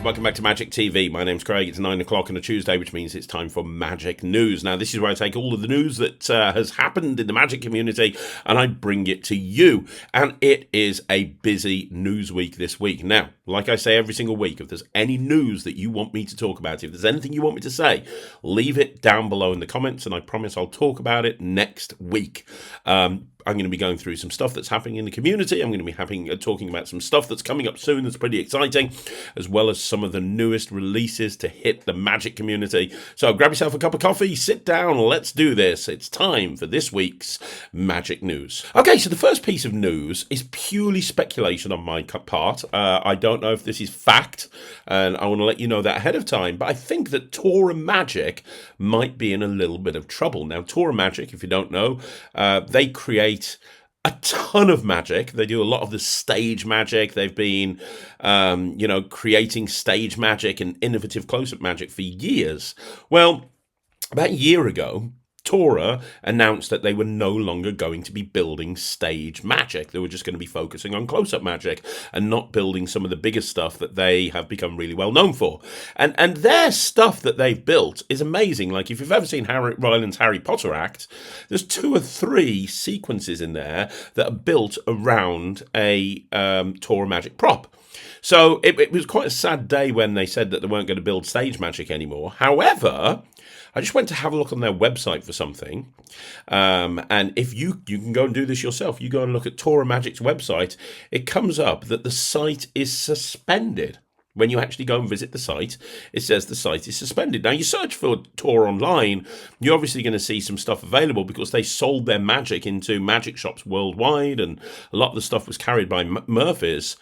welcome back to Magic TV. My name's Craig. It's 9 o'clock on a Tuesday, which means it's time for Magic News. Now, this is where I take all of the news that has happened in the Magic community and I bring it to you. And it is a busy news week this week. Now, like I say every single week, if there's any news that you want me to talk about, if there's anything you want me to say, leave it down below in the comments and I promise I'll talk about it next week. I'm going to be going through some stuff that's happening in the community. I'm going to be talking about some stuff that's coming up soon that's pretty exciting, as well as some of the newest releases to hit the Magic community. So grab yourself a cup of coffee, sit down, let's do this. It's time for this week's Magic News. Okay, so the first piece of news is purely speculation on my part. I don't know if this is fact, and I want to let you know that ahead of time, but I think that Tora Magic might be in a little bit of trouble. Now, Tora Magic, if you don't know, they create a ton of magic. They do a lot of the stage magic. They've been, creating stage magic and innovative close-up magic for years. Well, about a year ago, Tora announced that they were no longer going to be building stage magic. They were just going to be focusing on close-up magic and not building some of the biggest stuff that they have become really well known for. And their stuff that they've built is amazing. Like, if you've ever seen Ryland's Harry Potter Act, there's 2 or 3 sequences in there that are built around a Tora magic prop. So it was quite a sad day when they said that they weren't going to build stage magic anymore. However, I just went to have a look on their website for something. And if you can go and do this yourself, you go and look at Tora Magic's website, it comes up that the site is suspended. When you actually go and visit the site, it says the site is suspended. Now, you search for Tora online, you're obviously going to see some stuff available because they sold their magic into magic shops worldwide, and a lot of the stuff was carried by Murphys.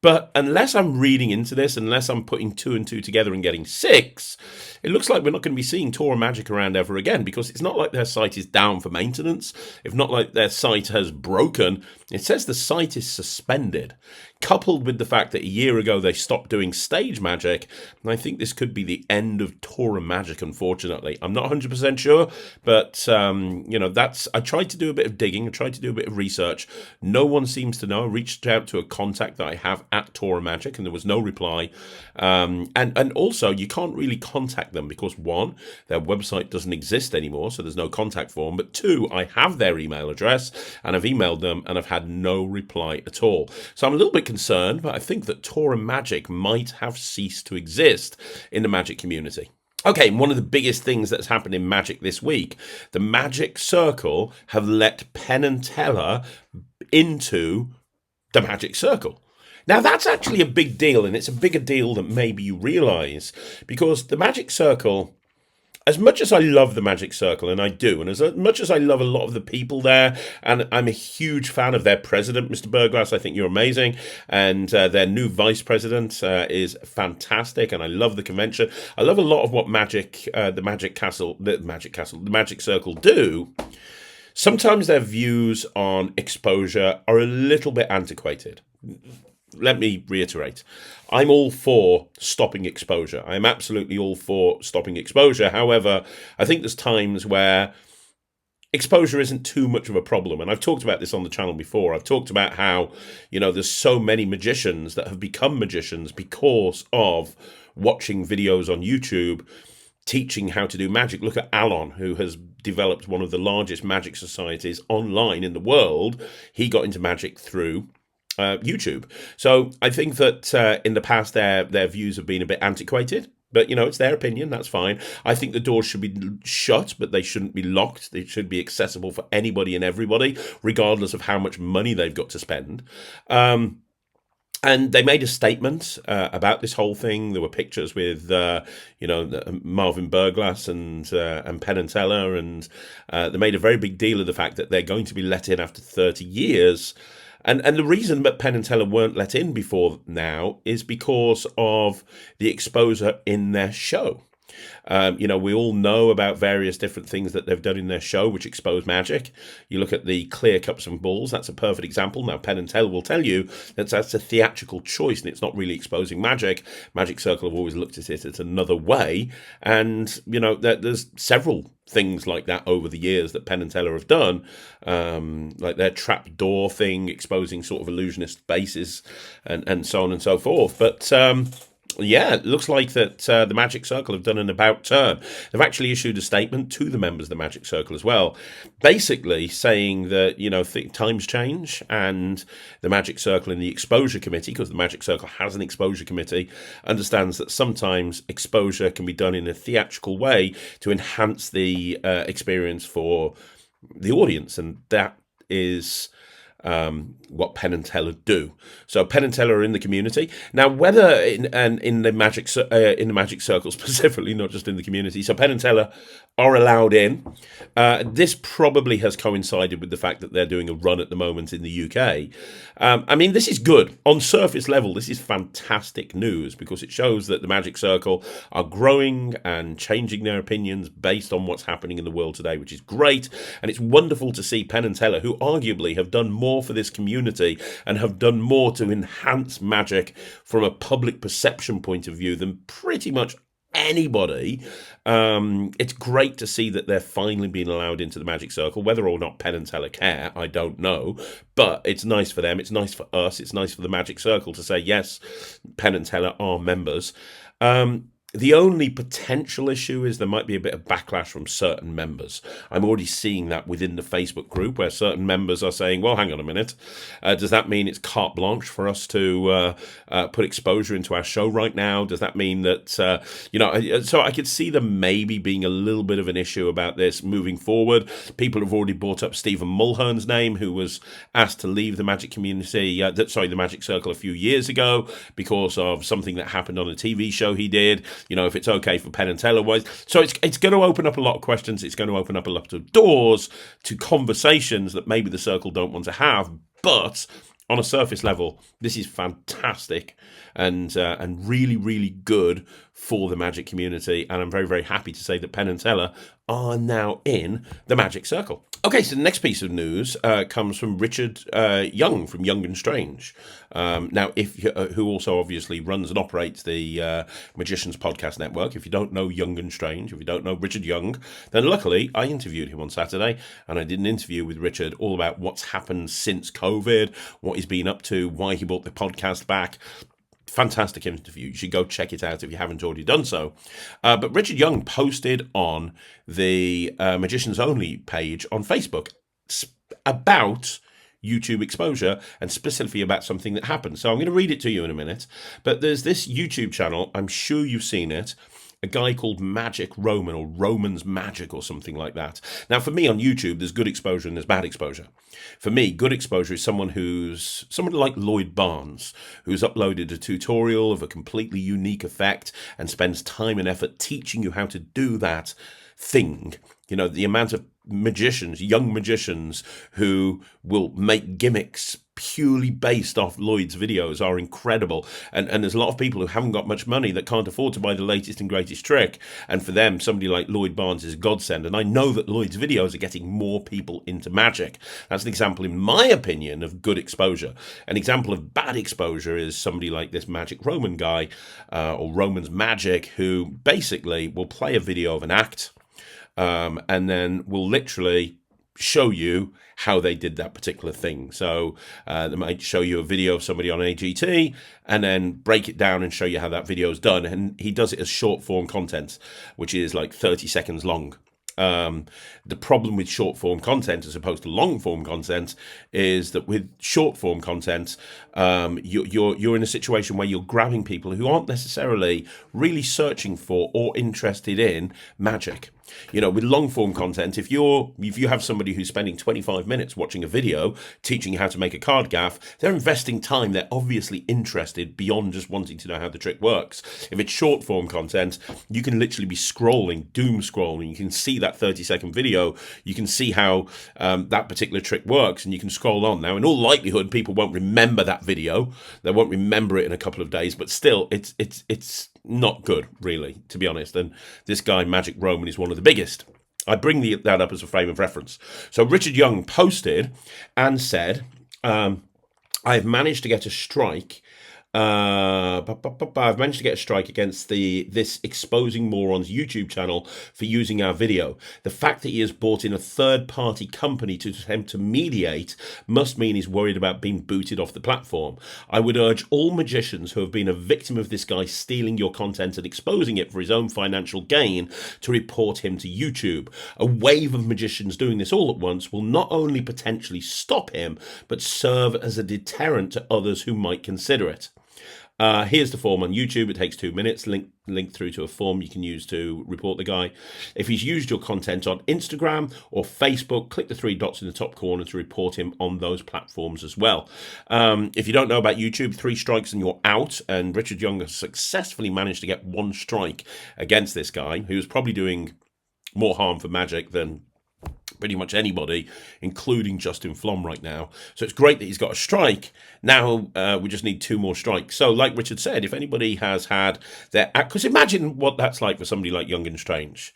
But unless I'm reading into this, unless I'm putting 2 and 2 together and getting 6, it looks like we're not going to be seeing Tora Magic around ever again, because it's not like their site is down for maintenance. If not like their site has broken, it says the site is suspended. Coupled with the fact that a year ago they stopped doing stage magic, and I think this could be the end of Tora Magic, unfortunately. I'm not 100% sure, but, I tried to do a bit of digging, I tried to do a bit of research. No one seems to know. I reached out to a contact that I have at Tora Magic, and there was no reply. And also, you can't really contact them because, 1, their website doesn't exist anymore, so there's no contact form. But 2, I have their email address, and I've emailed them, and I've had no reply at all. So I'm a little bit concerned, but I think that Tora Magic might have ceased to exist in the Magic community. Okay, one of the biggest things that's happened in Magic this week, the Magic Circle have let Penn and Teller into the Magic Circle. Now, that's actually a big deal, and it's a bigger deal than maybe you realise, because the Magic Circle, as much as I love the Magic Circle, and I do, and as much as I love a lot of the people there, and I'm a huge fan of their president, Mr. Burglass, I think you're amazing, and their new vice president is fantastic, and I love the convention. I love a lot of what the Magic Circle do. Sometimes their views on exposure are a little bit antiquated. Let me reiterate. I'm all for stopping exposure. I'm absolutely all for stopping exposure. However, I think there's times where exposure isn't too much of a problem. And I've talked about this on the channel before. I've talked about how, there's so many magicians that have become magicians because of watching videos on YouTube teaching how to do magic. Look at Alon, who has developed one of the largest magic societies online in the world. He got into magic through YouTube. So I think that in the past their views have been a bit antiquated, but it's their opinion. That's fine. I think the doors should be shut, but they shouldn't be locked. They should be accessible for anybody and everybody, regardless of how much money they've got to spend. And they made a statement about this whole thing. There were pictures with, Marvin Burglass and Penn and Teller, and they made a very big deal of the fact that they're going to be let in after 30 years. And the reason that Penn and Teller weren't let in before now is because of the exposure in their show. We all know about various different things that they've done in their show which expose magic. You look at the clear cups and balls, that's a perfect example. Now, Penn and Teller will tell you that that's a theatrical choice and it's not really exposing magic. Magic Circle have always looked at it as another way. And, there's several things like that over the years that Penn and Teller have done, like their trap door thing, exposing sort of illusionist bases and so on and so forth. But Yeah, it looks like that the Magic Circle have done an about turn. They've actually issued a statement to the members of the Magic Circle as well, basically saying that, times change and the Magic Circle and the Exposure Committee, because the Magic Circle has an Exposure Committee, understands that sometimes exposure can be done in a theatrical way to enhance the experience for the audience, and that is what Penn and Teller do. So Penn and Teller are in the community now. Whether in the Magic Circle specifically, not just in the community. So Penn and Teller are allowed in. This probably has coincided with the fact that they're doing a run at the moment in the UK. I mean, this is good on surface level. This is fantastic news because it shows that the Magic Circle are growing and changing their opinions based on what's happening in the world today, which is great. And it's wonderful to see Penn and Teller, who arguably have done more for this community and have done more to enhance Magic from a public perception point of view than pretty much anybody. It's great to see that they're finally being allowed into the Magic Circle. Whether or not Penn and Teller care, I don't know, but it's nice for them, it's nice for us, it's nice for the Magic Circle to say yes, Penn and Teller are members. The only potential issue is there might be a bit of backlash from certain members. I'm already seeing that within the Facebook group where certain members are saying, well, hang on a minute. Does that mean it's carte blanche for us to put exposure into our show right now? Does that mean that, so I could see there maybe being a little bit of an issue about this moving forward. People have already brought up Stephen Mulhern's name, who was asked to leave the Magic community, the Magic Circle a few years ago because of something that happened on a TV show he did. If it's okay for Penn and Teller wise. So it's going to open up a lot of questions. It's going to open up a lot of doors to conversations that maybe the circle don't want to have. But on a surface level, this is fantastic and really, really good for the Magic community. And I'm very, very happy to say that Penn and Teller are now in the Magic Circle. Okay, so the next piece of news comes from Richard Young from Young and Strange. Now, who also obviously runs and operates the Magicians Podcast Network. If you don't know Young and Strange, if you don't know Richard Young, then luckily I interviewed him on Saturday, and I did an interview with Richard all about what's happened since COVID, what he's been up to, why he brought the podcast back. Fantastic interview. You should go check it out if you haven't already done so. But Richard Young posted on the Magicians Only page on Facebook about YouTube exposure and specifically about something that happened. So I'm going to read it to you in a minute. But there's this YouTube channel, I'm sure you've seen it, a guy called Magic Roman or Roman's Magic or something like that. Now, for me on YouTube, there's good exposure and there's bad exposure. For me, good exposure is someone like Lloyd Barnes, who's uploaded a tutorial of a completely unique effect and spends time and effort teaching you how to do that thing. The amount of young magicians who will make gimmicks purely based off Lloyd's videos are incredible. And there's a lot of people who haven't got much money that can't afford to buy the latest and greatest trick. And for them, somebody like Lloyd Barnes is a godsend. And I know that Lloyd's videos are getting more people into Magic. That's an example, in my opinion, of good exposure. An example of bad exposure is somebody like this Magic Roman guy, or Roman's Magic, who basically will play a video of an act, and then will literally show you how they did that particular thing. So they might show you a video of somebody on AGT and then break it down and show you how that video is done. And he does it as short form content, which is like 30 seconds long. The problem with short form content as opposed to long form content is that with short form content, you're in a situation where you're grabbing people who aren't necessarily really searching for or interested in Magic. With long form content, if you have somebody who's spending 25 minutes watching a video teaching you how to make a card gaff, they're investing time. They're obviously interested beyond just wanting to know how the trick works. If it's short form content, you can literally be doom scrolling. You can see that 30-second video. You can see how that particular trick works, and you can scroll on. Now, in all likelihood, people won't remember that video. They won't remember it in a couple of days, but still, it's not good, really, to be honest. And this guy, Magic Roman, is one of the biggest. I bring that up as a frame of reference. So Richard Young posted and said, I've managed to get a strike I've managed to get a strike against this exposing morons YouTube channel for using our video. The fact that he has brought in a third-party company to attempt to mediate must mean he's worried about being booted off the platform. I would urge all magicians who have been a victim of this guy stealing your content and exposing it for his own financial gain to report him to YouTube. A wave of magicians doing this all at once will not only potentially stop him, but serve as a deterrent to others who might consider it. Here's the form on YouTube. It takes 2 minutes. Link through to a form you can use to report the guy. If he's used your content on Instagram or Facebook, click the 3 dots in the top corner to report him on those platforms as well. If you don't know about YouTube, 3 strikes and you're out. And Richard Young has successfully managed to get 1 strike against this guy, who's probably doing more harm for Magic than pretty much anybody, including Justin Flom right now. So it's great that he's got a strike. Now we just need 2 more strikes. So like Richard said, if anybody has had their act, because imagine what that's like for somebody like Young and Strange.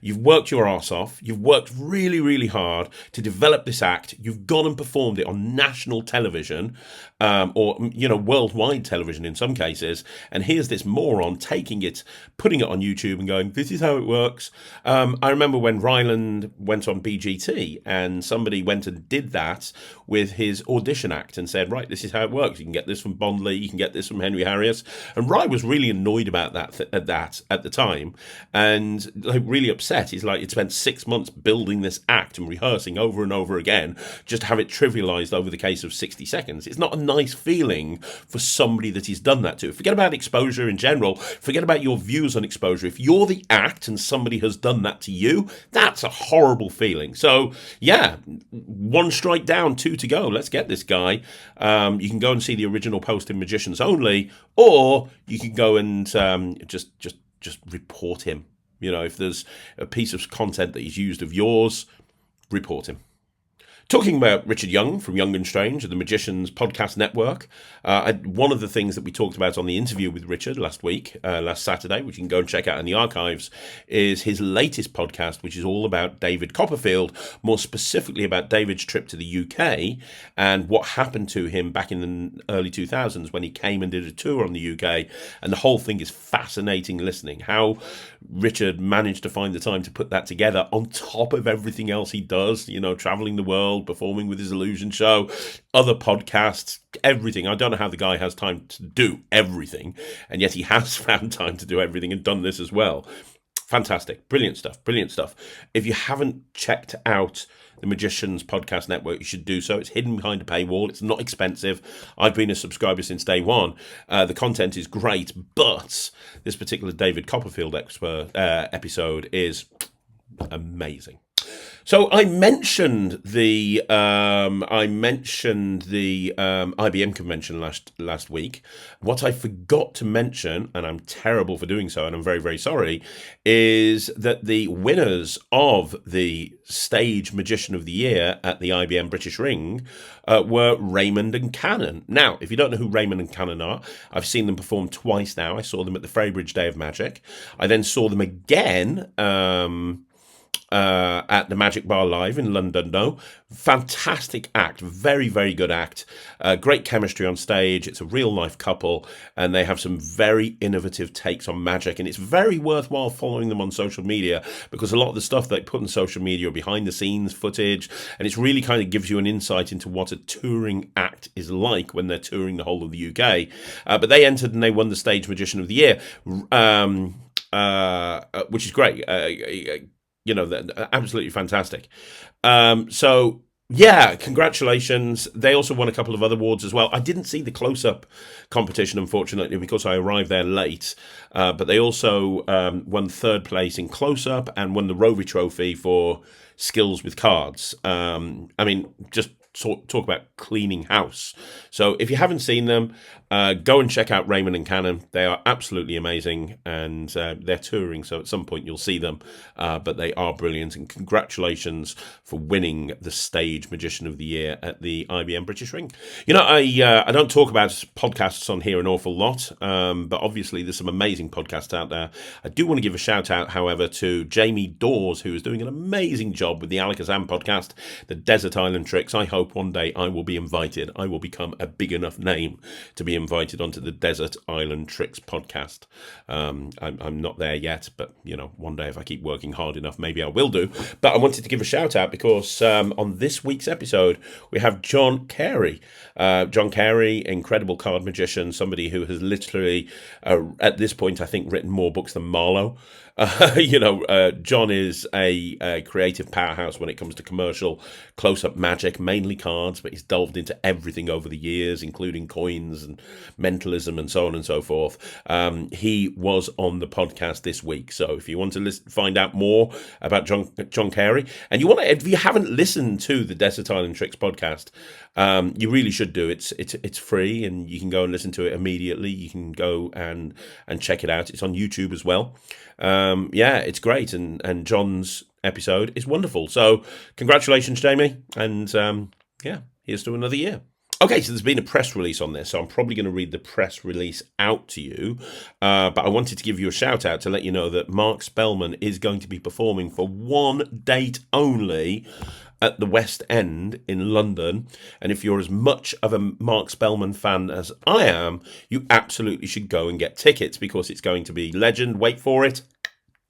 You've worked your arse off. You've worked really, really hard to develop this act. You've gone and performed it on national television, or worldwide television in some cases. And here's this moron taking it, putting it on YouTube and going, this is how it works. I remember when Ryland went on BGT and somebody went and did that with his audition act and said, right, this is how it works. You can get this from Bond Lee, you can get this from Henry Harris. And Rye was really annoyed about that at the time, and like really upset. He's like, it spent 6 months building this act and rehearsing over and over again just to have it trivialized over the case of 60 seconds. It's not a nice feeling for somebody that he's done that to. Forget about exposure in general. Forget about your views on exposure. If you're the act and somebody has done that to you, that's a horrible feeling. So yeah, 1 strike down, 2 to go. Let's get this guy. You can go and see the original post in Magicians Only, or you can go and just report him. If there's a piece of content that he's used of yours, report him. Talking about Richard Young from Young and Strange and the Magicians Podcast Network, one of the things that we talked about on the interview with Richard last Saturday, which you can go and check out in the archives, is his latest podcast, which is all about David Copperfield, more specifically about David's trip to the UK and what happened to him back in the early 2000s when he came and did a tour on the UK. And the whole thing is fascinating listening, how Richard managed to find the time to put that together on top of everything else he does, traveling the world, performing with his illusion show, other podcasts, everything. I don't know how the guy has time to do everything, and yet he has found time to do everything and done this as well. Fantastic. Brilliant stuff. If you haven't checked out the Magicians Podcast Network, you should do so. It's hidden behind a paywall. It's not expensive. I've been a subscriber since day one. The content is great, but this particular David Copperfield episode is amazing. So I mentioned the IBM convention last week. What I forgot to mention, and I'm terrible for doing so, and I'm very, very sorry, is that the winners of the Stage Magician of the Year at the IBM British Ring were Raymond and Cannon. Now, if you don't know who Raymond and Cannon are, I've seen them perform twice now. I saw them at the Freybridge Day of Magic. I then saw them again at the Magic Bar Live in London. Fantastic act, very, very good act, great chemistry on stage. It's a real life couple, and they have some very innovative takes on magic, and it's very worthwhile following them on social media, because a lot of the stuff they put on social media are behind the scenes footage, and it's really kind of gives you an insight into what a touring act is like when they're touring the whole of the UK. But they entered and they won the Stage Magician of the Year, which is great. Absolutely fantastic. So yeah, congratulations. They also won a couple of other awards as well. I didn't see the close-up competition, unfortunately, because I arrived there late. But they also won 3rd place in close-up and won the Rovey Trophy for skills with cards. Just talk about cleaning house. So if you haven't seen them, go and check out Raymond and Cannon. They are absolutely amazing, and they're touring, so at some point you'll see them. But they are brilliant, and congratulations for winning the Stage Magician of the Year at the IBM British Ring. I don't talk about podcasts on here an awful lot, but obviously there's some amazing podcasts out there. I do want to give a shout out, however, to Jamie Daws, who is doing an amazing job with the Alakazam podcast, the Desert Island Tricks. I hope one day I will be invited. I will become a big enough name to be invited onto the Desert Island Tricks podcast. I'm not there yet, but one day if I keep working hard enough, maybe I will do. But I wanted to give a shout out because on this week's episode we have John Carey. John Carey, incredible card magician, somebody who has literally at this point I think written more books than Marlowe. John is a creative powerhouse when it comes to commercial close-up magic, mainly cards, but he's delved into everything over the years, including coins and mentalism and so on and so forth. He was on the podcast this week, so if you want to find out more about John Carey, and if you haven't listened to the Desert Island Tricks podcast, you really should do. It's free, and you can go and listen to it immediately. You can go and check it out. It's on YouTube as well. It's great, and John's episode is wonderful. So congratulations, Jamie, and here's to another year. Okay, so there's been a press release on this, so I'm probably going to read the press release out to you, but I wanted to give you a shout out to let you know that Marc Spelmann is going to be performing for one date only at the West End in London, and if you're as much of a Marc Spelmann fan as I am, you absolutely should go and get tickets because it's going to be legend. Wait for it,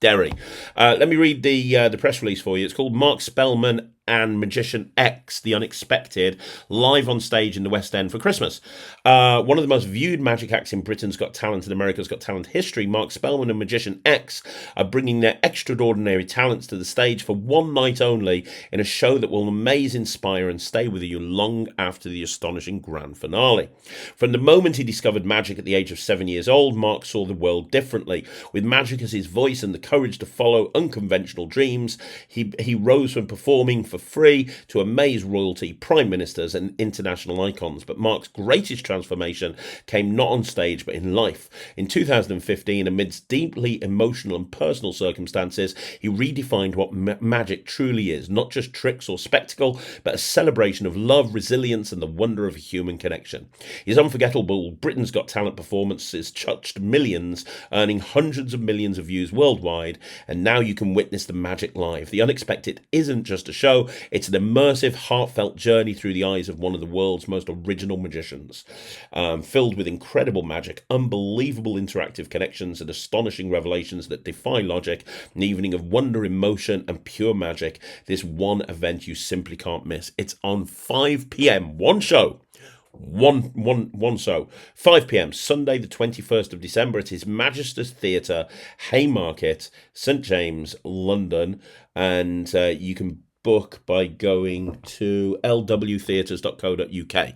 Derry. Let me read the press release for you. It's called Marc Spelmann and Magician X, The Unexpected, live on stage in the West End for Christmas. One of the most viewed magic acts in Britain's Got Talent and America's Got Talent history, Marc Spelmann and Magician X are bringing their extraordinary talents to the stage for one night only in a show that will amaze, inspire and stay with you long after the astonishing grand finale. From the moment he discovered magic at the age of 7 years old, Marc saw the world differently. With magic as his voice and the courage to follow unconventional dreams, he rose from performing for free to amaze royalty, prime ministers and international icons. But Marc's greatest transformation came not on stage but in life. In 2015, amidst deeply emotional and personal circumstances, he redefined what magic truly is, not just tricks or spectacle, but a celebration of love, resilience and the wonder of a human connection. His unforgettable Britain's Got Talent performances touched millions, earning hundreds of millions of views worldwide, and now you can witness the magic live. The Unexpected isn't just a show, it's an immersive, heartfelt journey through the eyes of one of the world's most original magicians, filled with incredible magic, unbelievable interactive connections and astonishing revelations that defy logic, an evening of wonder, emotion and pure magic. This one event you simply can't miss. It's on 5 p.m, one show. One show, 5 p.m, Sunday the 21st of December at His Majesty's Theatre, Haymarket, St James, London, and you can book by going to lwtheatres.co.uk.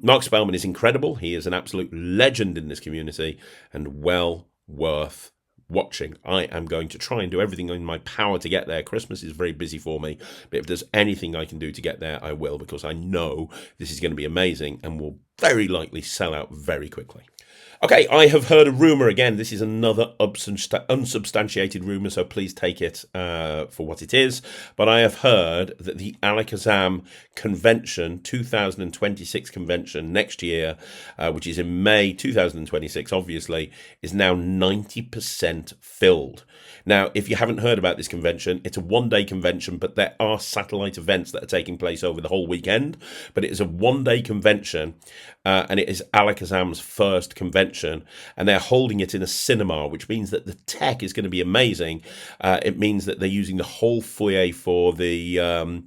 Marc Spelmann is incredible. He is an absolute legend in this community and well worth watching. I am going to try and do everything in my power to get there. Christmas is very busy for me, but if there's anything I can do to get there, I will, because I know this is going to be amazing and will very likely sell out very quickly. Okay, I have heard a rumour again. This is another unsubstantiated rumour, so please take it for what it is. But I have heard that the Alakazam convention, 2026 convention next year, which is in May 2026, obviously, is now 90% filled. Now, if you haven't heard about this convention, it's a one-day convention, but there are satellite events that are taking place over the whole weekend. But it is a one-day convention, and it is Alakazam's first convention. And they're holding it in a cinema, which means that the tech is going to be amazing. It means that they're using the whole foyer for the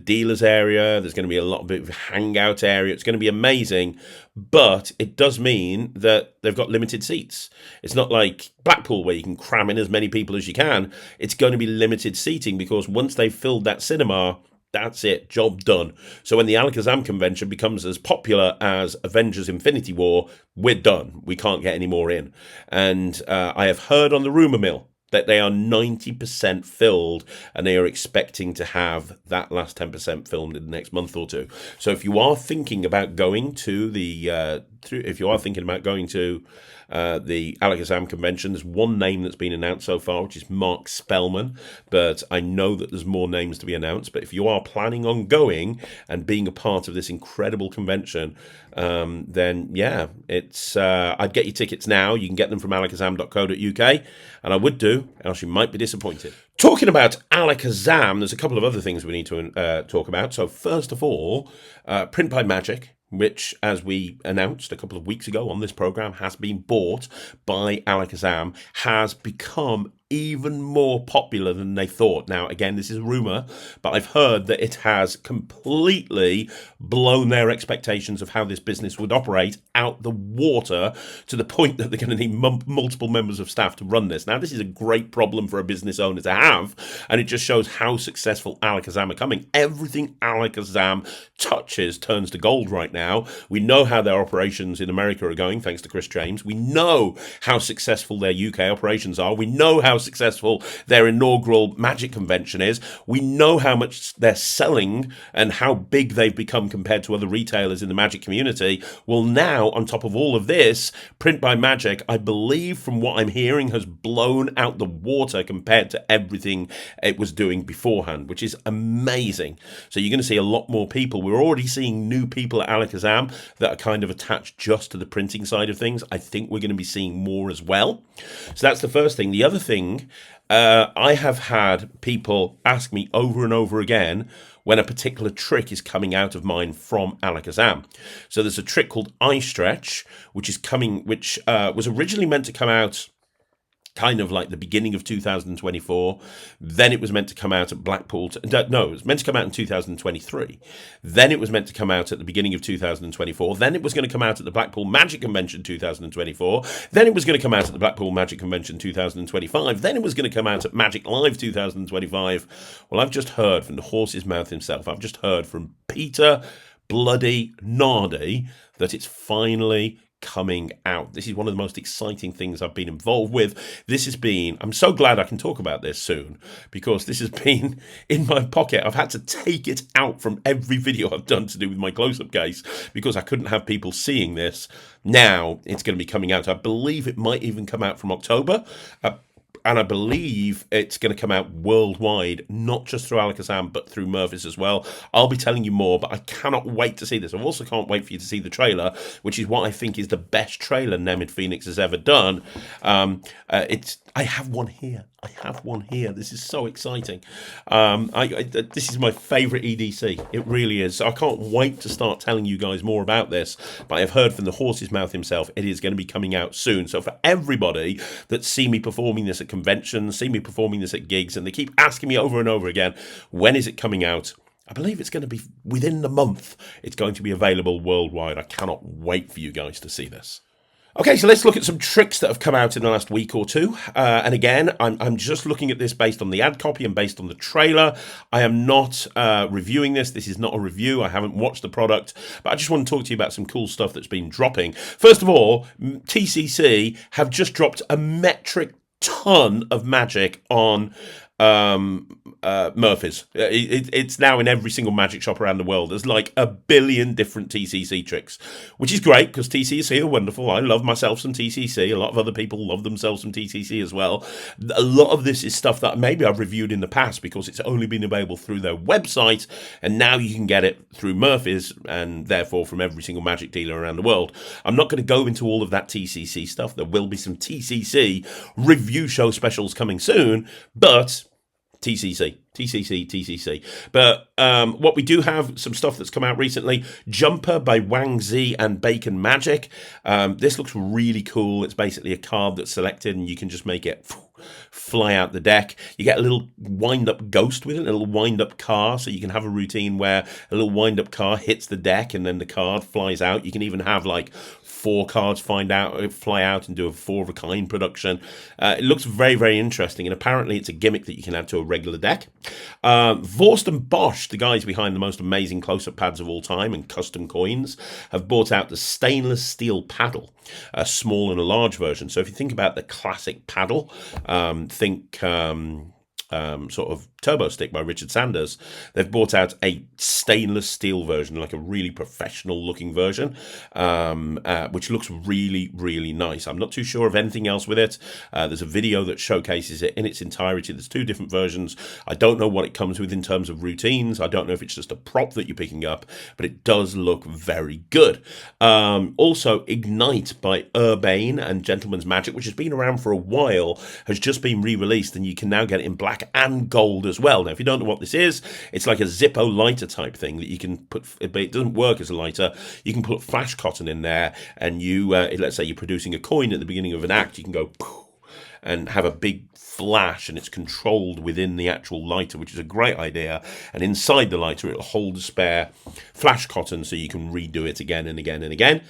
dealers area. There's going to be a lot of hangout area. It's going to be amazing, but it does mean that they've got limited seats. It's not like Blackpool where you can cram in as many people as you can. It's going to be limited seating because once they've filled that cinema, that's it, job done. So when the Alakazam convention becomes as popular as Avengers Infinity War, we're done. We can't get any more in. And I have heard on the rumour mill that they are 90% filled, and they are expecting to have that last 10% filmed in the next month or two. So if you are thinking about going to the Alakazam convention, there's one name that's been announced so far, which is Marc Spelmann, but I know that there's more names to be announced. But if you are planning on going and being a part of this incredible convention, then yeah, it's I'd get your tickets now. You can get them from alakazam.co.uk, and I would do, else you might be disappointed. Talking about Alakazam, there's a couple of other things we need to talk about. So first of all, Print by Magic, which, as we announced a couple of weeks ago on this program, has been bought by Alakazam, has become even more popular than they thought. Now, again, this is a rumor, but I've heard that it has completely blown their expectations of how this business would operate out the water, to the point that they're going to need multiple members of staff to run this. Now, this is a great problem for a business owner to have, and it just shows how successful Alakazam are coming. Everything Alakazam touches turns to gold right now. We know how their operations in America are going, thanks to Chris James. We know how successful their UK operations are. We know how successful their inaugural Magic convention is. We know how much they're selling and how big they've become compared to other retailers in the Magic community. Well, now, on top of all of this, Print by Magic, I believe from what I'm hearing, has blown out the water compared to everything it was doing beforehand, which is amazing. So you're going to see a lot more people. We're already seeing new people at Alakazam that are kind of attached just to the printing side of things. I think we're going to be seeing more as well. So that's the first thing. The other thing, I have had people ask me over and over again when a particular trick is coming out of mine from Alakazam. So there's a trick called Eye Stretch, which was originally meant to come out kind of like the beginning of 2024. Then it was meant to come out at Blackpool. No, it was meant to come out in 2023. Then it was meant to come out at the beginning of 2024. Then it was going to come out at the Blackpool Magic Convention 2024. Then it was going to come out at the Blackpool Magic Convention 2025. Then it was going to come out at Magic Live 2025. Well, I've just heard from the horse's mouth himself. I've just heard from Peter Bloody Nardi that it's finally coming out. This is one of the most exciting things I've been involved with. I'm so glad I can talk about this soon, because this has been in my pocket. I've had to take it out from every video I've done to do with my close-up case, because I couldn't have people seeing this. Now it's going to be coming out. I believe it might even come out from October. And I believe it's going to come out worldwide, not just through Alakazam, but through Murphy's as well. I'll be telling you more, but I cannot wait to see this. I also can't wait for you to see the trailer, which is what I think is the best trailer Nemid Phoenix has ever done. I have one here. This is so exciting. This is my favourite EDC. It really is. So I can't wait to start telling you guys more about this. But I've heard from the horse's mouth himself, it is going to be coming out soon. So for everybody that see me performing this at conventions, see me performing this at gigs, and they keep asking me over and over again, when is it coming out? I believe it's going to be within the month. It's going to be available worldwide. I cannot wait for you guys to see this. Okay, so let's look at some tricks that have come out in the last week or two. And again, I'm just looking at this based on the ad copy and based on the trailer. I am not reviewing this. This is not a review. I haven't watched the product, but I just want to talk to you about some cool stuff that's been dropping. First of all, TCC have just dropped a metric ton of magic on Murphy's. It's now in every single magic shop around the world. There's like 1 billion different TCC tricks, which is great because TCC are wonderful. I love myself some TCC. A lot of other people love themselves some TCC as well. A lot of this is stuff that maybe I've reviewed in the past because it's only been available through their website, and now you can get it through Murphy's and therefore from every single magic dealer around the world. I'm not going to go into all of that TCC stuff. There will be some TCC review show specials coming soon, but TCC. But what we do have, some stuff that's come out recently. Jumper by Wang Zi and Bacon Magic. This looks really cool. It's basically a card that's selected and you can just make it fly out the deck. You get a little wind-up ghost with it, a little wind-up car, so you can have a routine where a little wind-up car hits the deck and then the card flies out. You can even have like 4 cards fly out and do a 4-of-a-kind production. It looks very, very interesting, and apparently it's a gimmick that you can add to a regular deck. Vorst and Bosch, the guys behind the most amazing close-up pads of all time and custom coins, have brought out the stainless steel paddle, a small and a large version. So if you think about the classic paddle, think sort of Turbo Stick by Richard Sanders, they've brought out a stainless steel version, like a really professional looking version, which looks really, really nice. I'm not too sure of anything else with it. There's a video that showcases it in its entirety. There's 2 different versions. I don't know what it comes with in terms of routines. I don't know if it's just a prop that you're picking up, but it does look very good. Also, Ignite by Urbane and Gentleman's Magic, which has been around for a while, has just been re-released, and you can now get it in black black and gold as well. Now, if you don't know what this is, it's like a Zippo lighter type thing that you can put, but it doesn't work as a lighter. You can put flash cotton in there, and you, let's say you're producing a coin at the beginning of an act, you can go and have a big flash, and it's controlled within the actual lighter, which is a great idea. And inside the lighter, it'll hold a spare flash cotton, so you can redo it again and again and again.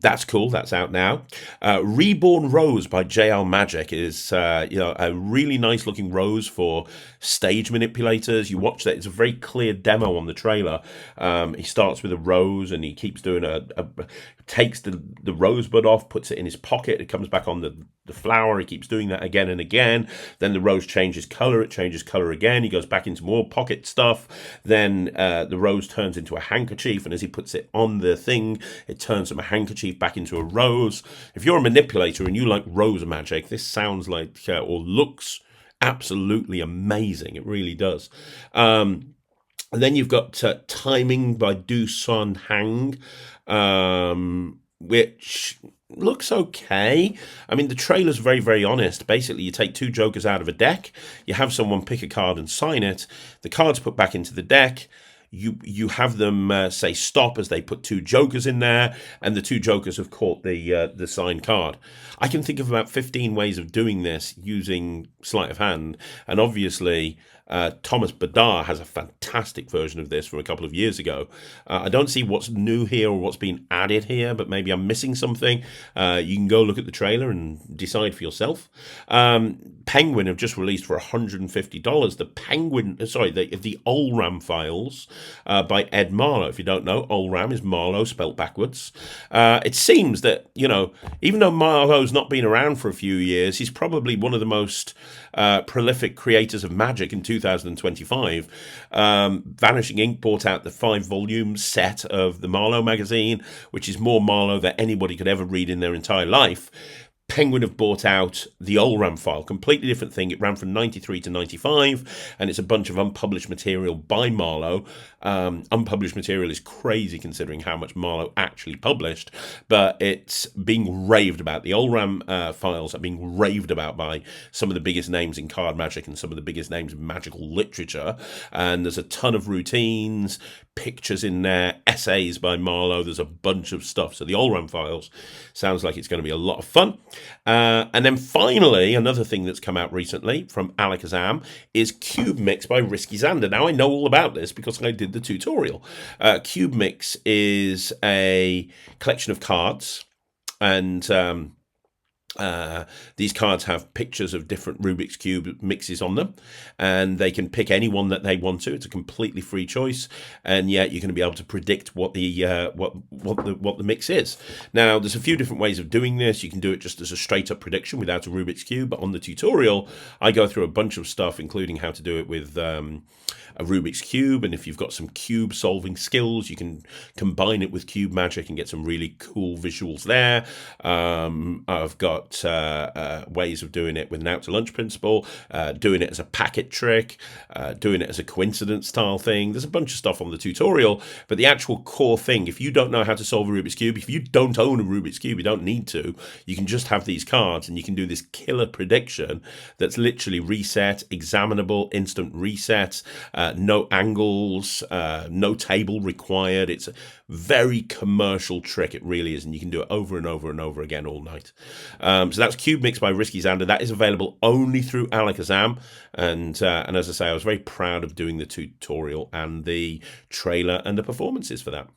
That's cool. That's out now. Reborn Rose by JL Magic is a really nice looking rose for stage manipulators. You watch that; it's a very clear demo on the trailer. He starts with a rose, and he keeps doing takes the rosebud off, puts it in his pocket. It comes back on the flower. He keeps doing that again and again. Then the rose changes color. It changes color again. He goes back into more pocket stuff. Then the rose turns into a handkerchief, and as he puts it on the thing, it turns from a handkerchief back into a rose. If you're a manipulator and you like rose magic, this sounds like or looks absolutely amazing. It really does. And then you've got Timing by Du Son Hang, which looks okay. I mean, the trailer's very, very honest. Basically, you take two jokers out of a deck, you have someone pick a card and sign it, the card's put back into the deck, you have them say stop as they put two jokers in there, and the two jokers have caught the signed card. I can think of about 15 ways of doing this using sleight of hand, and obviously Thomas Badar has a fantastic version of this from a couple of years ago. I don't see what's new here or what's been added here, but maybe I'm missing something. You can go look at the trailer and decide for yourself. Penguin have just released for $150 the Olram files by Ed Marlowe. If you don't know, Olram is Marlowe spelt backwards. It seems that, even though Marlowe's not been around for a few years, he's probably one of the most prolific creators of magic in 2025. Vanishing Ink brought out the 5-volume set of the Marlowe magazine, which is more Marlowe than anybody could ever read in their entire life. Penguin have bought out the Olram file, completely different thing. It ran from 93 to 95, and it's a bunch of unpublished material by Marlowe. Unpublished material is crazy considering how much Marlowe actually published, but it's being raved about. The Olram files are being raved about by some of the biggest names in card magic and some of the biggest names in magical literature, and there's a ton of routines, pictures in there, essays by Marlowe. There's a bunch of stuff. So the Olram files sounds like it's going to be a lot of fun. And then finally, another thing that's come out recently from Alakazam is Cube Mix by Risky Xander. Now, I know all about this because I did the tutorial. Cube Mix is a collection of cards, and these cards have pictures of different Rubik's Cube mixes on them, and they can pick any one that they want to. It's a completely free choice, and yet you're going to be able to predict what the mix is. Now, there's a few different ways of doing this. You can do it just as a straight up prediction without a Rubik's Cube, but on the tutorial, I go through a bunch of stuff, including how to do it with a Rubik's Cube, and if you've got some cube solving skills, you can combine it with cube magic and get some really cool visuals there. I've got ways of doing it with an out to lunch principle, doing it as a packet trick, doing it as a coincidence style thing. There's a bunch of stuff on the tutorial, but the actual core thing, if you don't know how to solve a Rubik's Cube, if you don't own a Rubik's Cube, you don't need to, you can just have these cards and you can do this killer prediction that's literally reset, examinable, instant reset, no angles, no table required. It's a very commercial trick, it really is, and you can do it over and over and over again all night. So that's Cube Mix by Risky Xander. That is available only through Alakazam, and as I say, I was very proud of doing the tutorial and the trailer and the performances for that.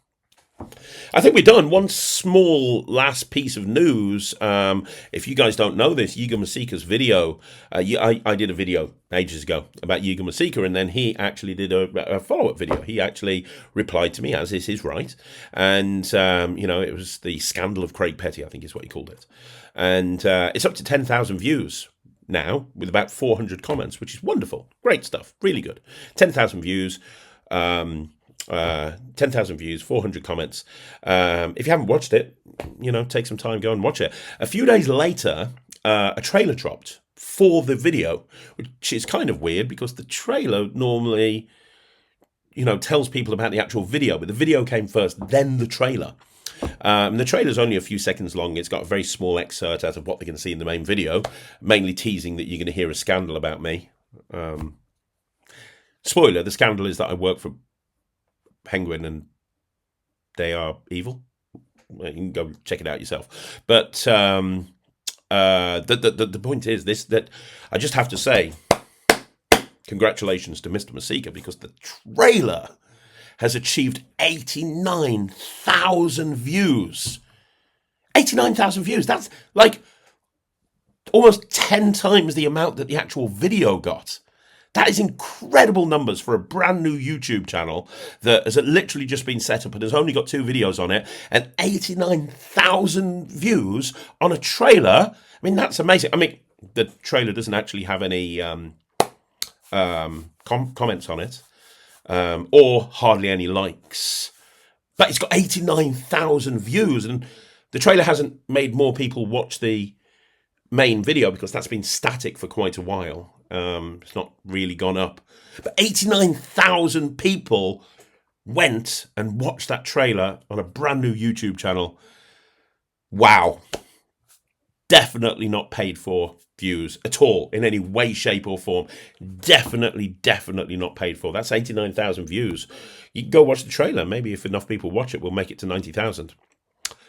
I think we're done. One small last piece of news. If you guys don't know this, Yiga Masika's video, I did a video ages ago about Yiga Masika, and then he actually did a follow-up video. He actually replied to me, as is his right, and it was the scandal of Craig Petty, I think is what he called it, and it's up to 10,000 views now with about 400 comments, which is wonderful, great stuff, really good. 10,000 views. 10,000 views, 400 comments. If you haven't watched it, take some time, go and watch it. A few days later, a trailer dropped for the video, which is kind of weird because the trailer normally, tells people about the actual video, but the video came first, then the trailer. The trailer's only a few seconds long. It's got a very small excerpt out of what they're going to see in the main video, mainly teasing that you're going to hear a scandal about me. Spoiler, the scandal is that I work for Penguin and they are evil. You can go check it out yourself. But the point is this, that I just have to say congratulations to Mr. Masika, because the trailer has achieved 89,000 views. 89,000 views. That's like almost 10 times the amount that the actual video got. That is incredible numbers for a brand new YouTube channel that has literally just been set up and has only got 2 videos on it, and 89,000 views on a trailer. I mean, that's amazing. I mean, the trailer doesn't actually have any comments on it, or hardly any likes, but it's got 89,000 views, and the trailer hasn't made more people watch the main video because that's been static for quite a while. It's not really gone up, but 89,000 people went and watched that trailer on a brand new YouTube channel. Wow. Definitely not paid for views at all in any way, shape or form. Definitely not paid for. That's 89,000 views. You can go watch the trailer. Maybe if enough people watch it, we'll make it to 90,000.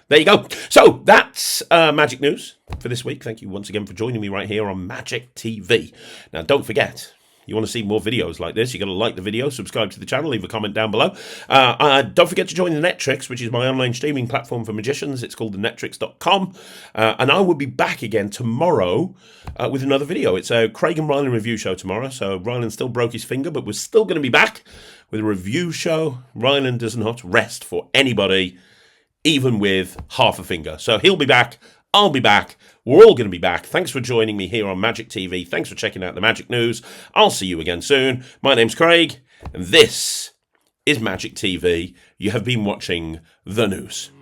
There you go. So that's Magic News for this week. Thank you once again for joining me right here on Magic TV. Now, don't forget, you want to see more videos like this, you've got to like the video, subscribe to the channel, leave a comment down below. Don't forget to join the Netrix, which is my online streaming platform for magicians. It's called thenetrix.com. And I will be back again tomorrow with another video. It's a Craig and Ryland review show tomorrow. So Ryland still broke his finger, but we're still going to be back with a review show. Ryland does not rest for anybody, even with half a finger. So he'll be back, I'll be back, we're all going to be back. Thanks for joining me here on Magic TV. Thanks for checking out the Magic News. I'll see you again soon. My name's Craig, and this is Magic TV. You have been watching the news.